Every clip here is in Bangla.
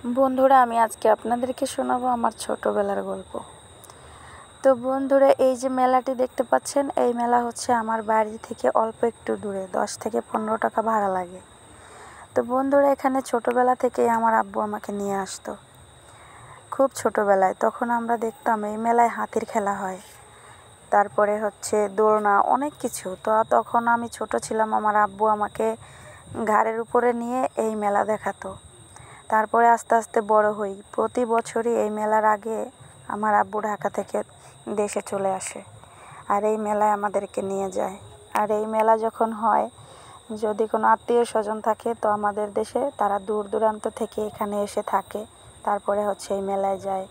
বন্ধুরা, আমি আজকে আপনাদেরকে শোনাবো আমার ছোটবেলার গল্প। তো বন্ধুরা, এই যে মেলাটি দেখতে পাচ্ছেন, এই মেলা হচ্ছে আমার বাড়ি থেকে অল্প একটু দূরে, 10 থেকে 15 টাকা ভাড়া লাগে। তো বন্ধুরা, এখানে ছোটবেলা থেকেই আমার আব্বু আমাকে নিয়ে আসতো। খুব ছোটবেলায় তখন আমরা দেখতাম এই মেলায় হাতির খেলা হয়, তারপরে হচ্ছে দোলনা, অনেক কিছু। তো তখন আমি ছোট ছিলাম, আমার আব্বু আমাকে ঘাড়ের উপরে নিয়ে এই মেলা দেখাতো। তারপরে আস্তে আস্তে বড় হই। প্রতি বছরই এই মেলার আগে আমার আব্বু ঢাকা থেকে দেশে চলে আসে, আর এই মেলায় আমাদেরকে নিয়ে যায়। আর এই মেলা যখন হয়, যদি কোনো আত্মীয় স্বজন থাকে তো আমাদের দেশে তারা দূর দূরান্ত থেকে এখানে এসে থাকে, তারপরে হচ্ছে এই মেলায় যায়।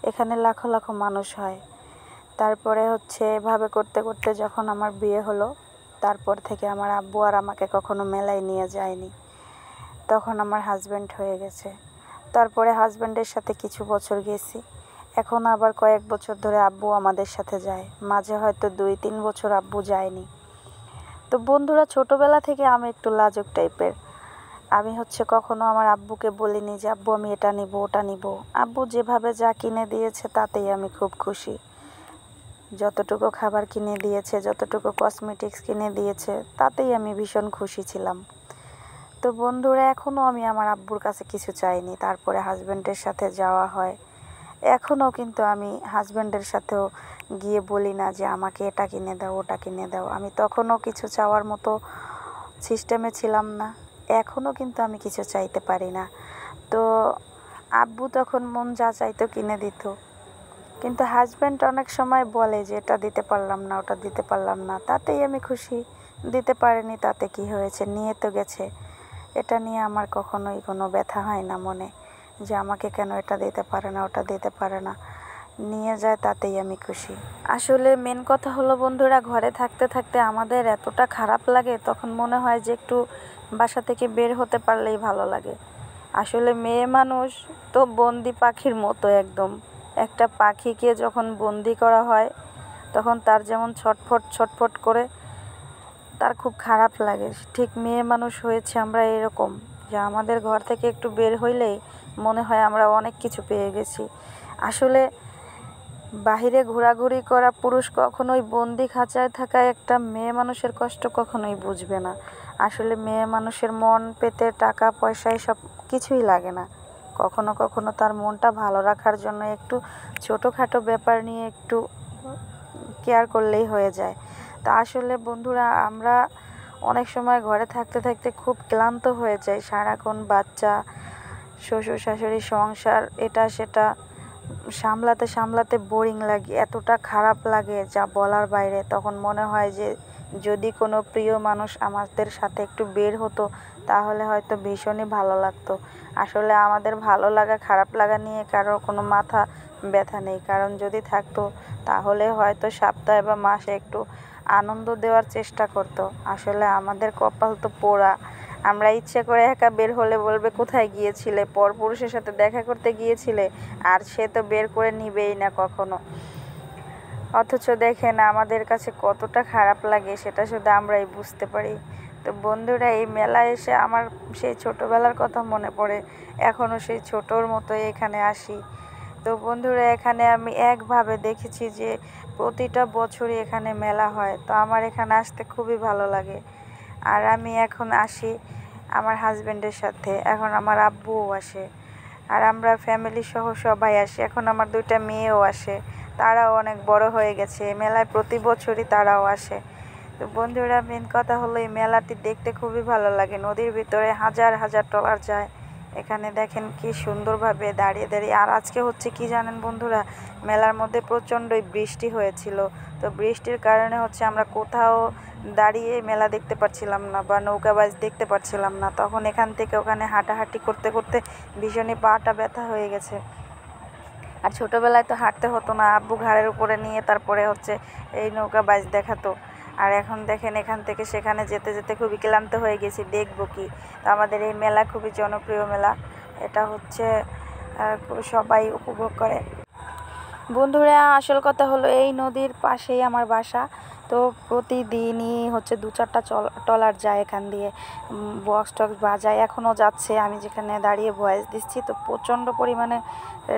এখানে লাখো লাখো মানুষ হয়। তারপরে হচ্ছে এভাবে করতে করতে যখন আমার বিয়ে হলো, তারপর থেকে আমার আব্বু আর আমাকে কখনো মেলায় নিয়ে যায়নি। তখন আমার হাজব্যান্ড হয়ে গেছে। তারপরে হাজব্যান্ডের সাথে কিছু বছর গেছি। এখন আবার কয়েক বছর ধরে আব্বু আমাদের সাথে যায়। মাঝে হয়তো 2-3 বছর আব্বু যায়নি। তো বন্ধুরা, ছোটোবেলা থেকে আমি একটু লাজুক টাইপের। আমি হচ্ছে কখনো আমার আব্বুকে বলিনি যে আব্বু আমি এটা নিব ওটা নিব। আব্বু যেভাবে যা কিনে দিয়েছে তাতেই আমি খুব খুশি। যতটুকু খাবার কিনে দিয়েছে, যতটুকু কসমেটিক্স কিনে দিয়েছে, তাতেই আমি ভীষণ খুশি ছিলাম। তো বন্ধুরা, এখনও আমি আমার আব্বুর কাছে কিছু চাইনি। তারপরে হাজব্যান্ডের সাথে যাওয়া হয়। এখনও কিন্তু আমি হাজব্যান্ডের সাথেও গিয়ে বলি না যে আমাকে এটা কিনে দাও ওটা কিনে দাও। আমি তখনও কিছু চাওয়ার মতো সিস্টেমে ছিলাম না। এখনও কিন্তু আমি কিছু চাইতে পারি না। তো আব্বু তখন মন যা চাইতো কিনে দিত। কিন্তু হাজব্যান্ড অনেক সময় বলে যে এটা দিতে পারলাম না ওটা দিতে পারলাম না, তাতেই আমি খুশি। দিতে পারেনি তাতে কি হয়েছে, নিয়ে তো গেছে। এটা নিয়ে আমার কখনোই কোনো ব্যথা হয় না মনে, যে আমাকে কেন এটা দিতে পারে না ওটা দিতে পারে না। নিয়ে যায়, তাতেই আমি খুশি। আসলে মেন কথা হলো বন্ধুরা, ঘরে থাকতে থাকতে আমাদের এতটা খারাপ লাগে, তখন মনে হয় যে একটু বাসা থেকে বের হতে পারলেই ভালো লাগে। আসলে মেয়ে মানুষ তো বন্দি পাখির মতো একদম। একটা পাখিকে যখন বন্দি করা হয়, তখন তার যেমন ছটফট ছটফট করে, তার খুব খারাপ লাগে। ঠিক মেয়ে মানুষ হয়েছে আমরা এরকম, যে আমাদের ঘর থেকে একটু বের হইলেই মনে হয় আমরা অনেক কিছু পেয়ে গেছি। আসলে বাহিরে ঘোরাঘুরি করা পুরুষ কখনোই বন্দি খাঁচায় থাকা একটা মেয়ে মানুষের কষ্ট কখনোই বুঝবে না। আসলে মেয়ে মানুষের মন পেতে টাকা পয়সা এসব কিছুই লাগে না। কখনো কখনো তার মনটা ভালো রাখার জন্য একটু ছোটোখাটো ব্যাপার নিয়ে একটু কেয়ার করলেই হয়ে যায়। তা আসলে বন্ধুরা, আমরা অনেক সময় ঘরে থাকতে থাকতে খুব ক্লান্ত হয়ে যাই। সারাক্ষণ বাচ্চা, শ্বশুর শাশুড়ি, সংসার, এটা সেটা সামলাতে সামলাতে বোরিং লাগে, এতটা খারাপ লাগে যা বলার বাইরে। তখন মনে হয় যে যদি কোনো প্রিয় মানুষ আমাদের সাথে একটু বের হতো, তাহলে হয়তো ভীষণই ভালো লাগতো। আসলে আমাদের ভালো লাগা খারাপ লাগা নিয়ে কারোর কোনো মাথা ব্যথা নেই, কারণ যদি থাকতো তাহলে হয়তো সপ্তাহে বা মাসে একটু আনন্দ দেওয়ার চেষ্টা করতো। আসলে আমাদের কপাল তো পোড়া। আমরা ইচ্ছে করে একা বের হলে বলবে কোথায় গিয়েছিলে, পরপুরুষের সাথে দেখা করতে গিয়েছিলে, আর সে তো বের করে নিবেই না কখনো। অথচ দেখেন আমাদের কাছে কতটা খারাপ লাগে, সেটা শুধু আমরাই বুঝতে পারি। তো বন্ধুরা, এই মেলায় এসে আমার সেই ছোটোবেলার কথা মনে পড়ে। এখনও সেই ছোটোর মতোই এখানে আসি। তো বন্ধুরা, এখানে আমি একভাবে দেখেছি যে প্রতিটা বছরই এখানে মেলা হয়। তো আমার এখানে আসতে খুবই ভালো লাগে। আর আমি এখন আসি আমার হাজব্যান্ডের সাথে, এখন আমার আব্বুও আসে, আর আমরা ফ্যামিলি সহ সবাই আসি। এখন আমার 2টা মেয়েও আসে, তারাও অনেক বড় হয়ে গেছে। মেলায় প্রতি বছরই তারাও আসে। তো বন্ধুরা, মেন কথা হলো এই মেলাটি দেখতে খুবই ভালো লাগে। নদীর ভিতরে হাজার হাজার ট্রলার যায়। এখানে দেখেন কি সুন্দরভাবে দাঁড়িয়ে দাঁড়িয়ে। আর আজকে হচ্ছে কি জানেন বন্ধুরা, মেলার মধ্যে প্রচণ্ডই বৃষ্টি হয়েছিল। তো বৃষ্টির কারণে হচ্ছে আমরা কোথাও দাঁড়িয়ে মেলা দেখতে পাচ্ছিলাম না বা নৌকাবাজ দেখতে পাচ্ছিলাম না। তখন এখান থেকে ওখানে হাঁটাহাঁটি করতে করতে ভীষণই পাটা ব্যথা হয়ে গেছে। আর ছোটোবেলায় তো হাঁটতে হতো না, আব্বু ঘাড়ের উপরে নিয়ে তারপরে হচ্ছে এই নৌকাবাজ দেখাতো। আর এখন দেখেন এখান থেকে সেখানে যেতে যেতে খুবই ক্লান্ত হয়ে গেছি, দেখবো কি। তো আমাদের এই মেলা খুবই জনপ্রিয় মেলা। এটা হচ্ছে সবাই উপভোগ করে। বন্ধুরা, আসল কথা হলো এই নদীর পাশেই আমার বাসা। তো প্রতিদিনই হচ্ছে 2-4টা ট্রলার যায় এখান দিয়ে, বক্স টক্স বাজায়, এখনও যাচ্ছে। আমি যেখানে দাঁড়িয়ে ভয়েস দিচ্ছি তো প্রচণ্ড পরিমাণে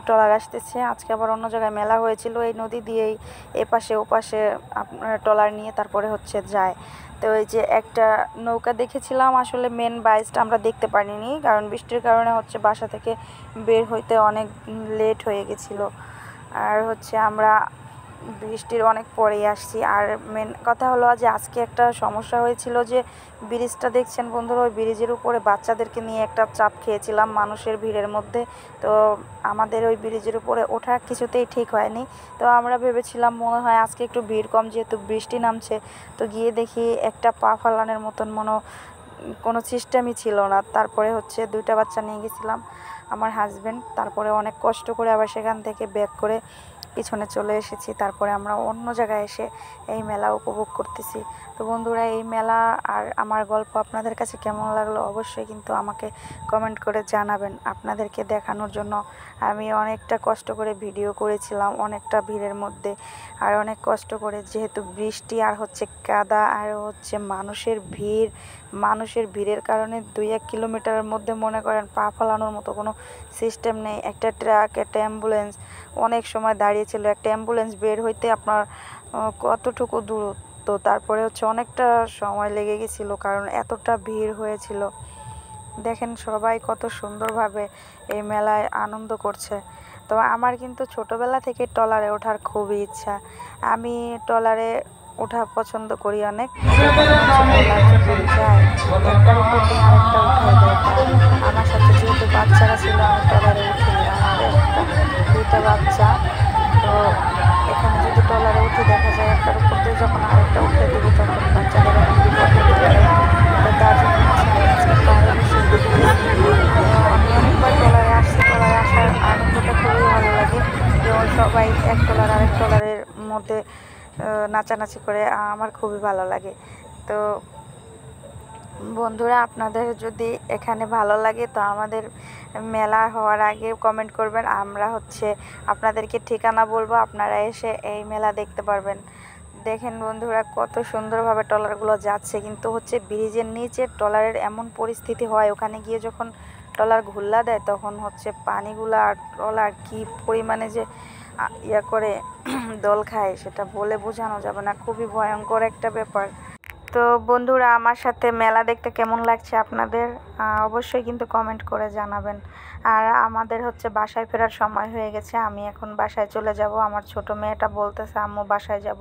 ট্রলার আসতেছে। আজকে আবার অন্য জায়গায় মেলা হয়েছিল, এই নদী দিয়েই এপাশে ওপাশে আপনার ট্রলার নিয়ে তারপরে হচ্ছে যায়। তো এই যে একটা নৌকা দেখেছিলাম, আসলে মেন বাইচটা আমরা দেখতে পারিনি, কারণ বৃষ্টির কারণে হচ্ছে বাসা থেকে বের হইতে অনেক লেট হয়ে গেছিলো। আর হচ্ছে আমরা বৃষ্টির অনেক পরেই আসছি। আর মেন কথা হলো যে আজকে একটা সমস্যা হয়েছিল, যে ব্রিজটা দেখছেন বন্ধুরা, ওই ব্রিজের উপরে বাচ্চাদেরকে নিয়ে একটা চাপ খেয়েছিলাম মানুষের ভিড়ের মধ্যে। তো আমাদের ওই ব্রিজের উপরে ওঠা কিছুতেই ঠিক হয়নি। তো আমরা ভেবেছিলাম মনে হয় আজকে একটু ভিড় কম, যেহেতু বৃষ্টি নামছে। তো গিয়ে দেখি একটা পা ফালানোর মতন কোনো সিস্টেমই ছিল না। তারপরে হচ্ছে 2টা বাচ্চা নিয়ে গেছিলাম আমার হাজব্যান্ড, তারপরে অনেক কষ্ট করে আবার সেখান থেকে ব্যাক করে পিছনে চলে এসেছি। তারপরে আমরা অন্য জায়গায় এসে এই মেলা উপভোগ করতেছি। তো বন্ধুরা, এই মেলা আর আমার গল্প আপনাদের কাছে কেমন লাগলো অবশ্যই কিন্তু আমাকে কমেন্ট করে জানাবেন। আপনাদেরকে দেখানোর জন্য আমি অনেকটা কষ্ট করে ভিডিও করেছিলাম, অনেকটা ভিড়ের মধ্যে, আর অনেক কষ্ট করে, যেহেতু বৃষ্টি আর হচ্ছে কাদা আর হচ্ছে মানুষের ভিড়ের কারণে 2-1 কিলোমিটারের মধ্যে মনে করেন পা ফেলানোর মতো কোনো সিস্টেম নেই। একটা ট্রাক, একটা অ্যাম্বুলেন্স অনেক সময় দাঁড়িয়েছিল। একটা অ্যাম্বুলেন্স বের হইতে আপনার কতটুকু দূরত্ব, তারপরে হচ্ছে অনেকটা সময় লেগে গেছিলো, কারণ এতটা ভিড় হয়েছিল। দেখেন সবাই কত সুন্দরভাবে এই মেলায় আনন্দ করছে। তো আমার কিন্তু ছোটোবেলা থেকে ট্রলারে ওঠার খুবই ইচ্ছা। আমি ট্রলারে ওঠা পছন্দ করি অনেক। একটার উপর দিয়ে আরেকটা উঠাই দেয়। আমার সাথে যেহেতু বাচ্চারা ছিল, আমি ট্রলারে উঠিনি, আমার 2টা বাচ্চা। তো এখানে যদি ট্রলারে উঠে দেখা যায় একটার উপর দিয়ে যখন আরেকটা উঠে দেবো, তখন বাচ্চাদের অনেক বিপদ হতে পারে। তো তার জন্য হচ্ছে আমি আজকে পাহাড়ে বসে দেখতেছি। আমি অনেকবার ট্রলারে আসছি, ট্রলারে আসার আনন্দটা খুবই ভালো লাগে, যেমন সবাই এক ট্রলার আরেক ট্রলারের মধ্যে নাচানাচি করে, আমার খুবই ভালো লাগে। তো বন্ধুরা, আপনাদের যদি এখানে ভালো লাগে তো আমাদের মেলা হওয়ার আগে কমেন্ট করবেন, আমরা হচ্ছে আপনাদেরকে ঠিকানা বলবো, আপনারা এসে এই মেলা দেখতে পারবেন। দেখেন বন্ধুরা কত সুন্দরভাবে ট্রলারগুলো যাচ্ছে, কিন্তু হচ্ছে ব্রিজের নিচে ট্রলারের এমন পরিস্থিতি হয়, ওখানে গিয়ে যখন ট্রলার ঘুল্লা দেয় তখন হচ্ছে পানিগুলো আর ট্রলার কী পরিমাণে যে ইয়া করে দোল খায়, সেটা বলে বোঝানো যাবে না। খুবই ভয়ঙ্কর একটা ব্যাপার। তো বন্ধুরা, আমার সাথে মেলা দেখতে কেমন লাগছে আপনাদের অবশ্যই কিন্তু কমেন্ট করে জানাবেন। আর আমাদের হচ্ছে বাসায় ফেরার সময় হয়ে গেছে, আমি এখন বাসায় চলে যাব। আমার ছোট মেয়েটা বলতেছে আম্মু বাসায় যাব।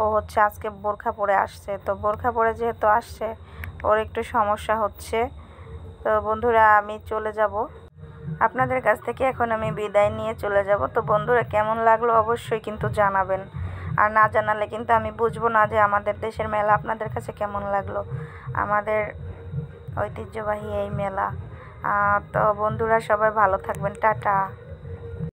ও হচ্ছে আজকে বোরখা পরে আসছে, তো বোরখা পরে যেহেতু আসছে ওর একটু সমস্যা হচ্ছে। তো বন্ধুরা, আমি চলে যাব আপনাদের কাছ থেকে, এখন আমি বিদায় নিয়ে চলে যাব। তো বন্ধুরা, কেমন লাগলো অবশ্যই কিন্তু জানাবেন, আর না জানালে কিন্তু আমি বুঝবো না যে আমাদের দেশের মেলা আপনাদের কাছে কেমন লাগলো, আমাদের ঐতিহ্যবাহী এই মেলা। তো বন্ধুরা, সবাই ভালো থাকবেন, টাটা।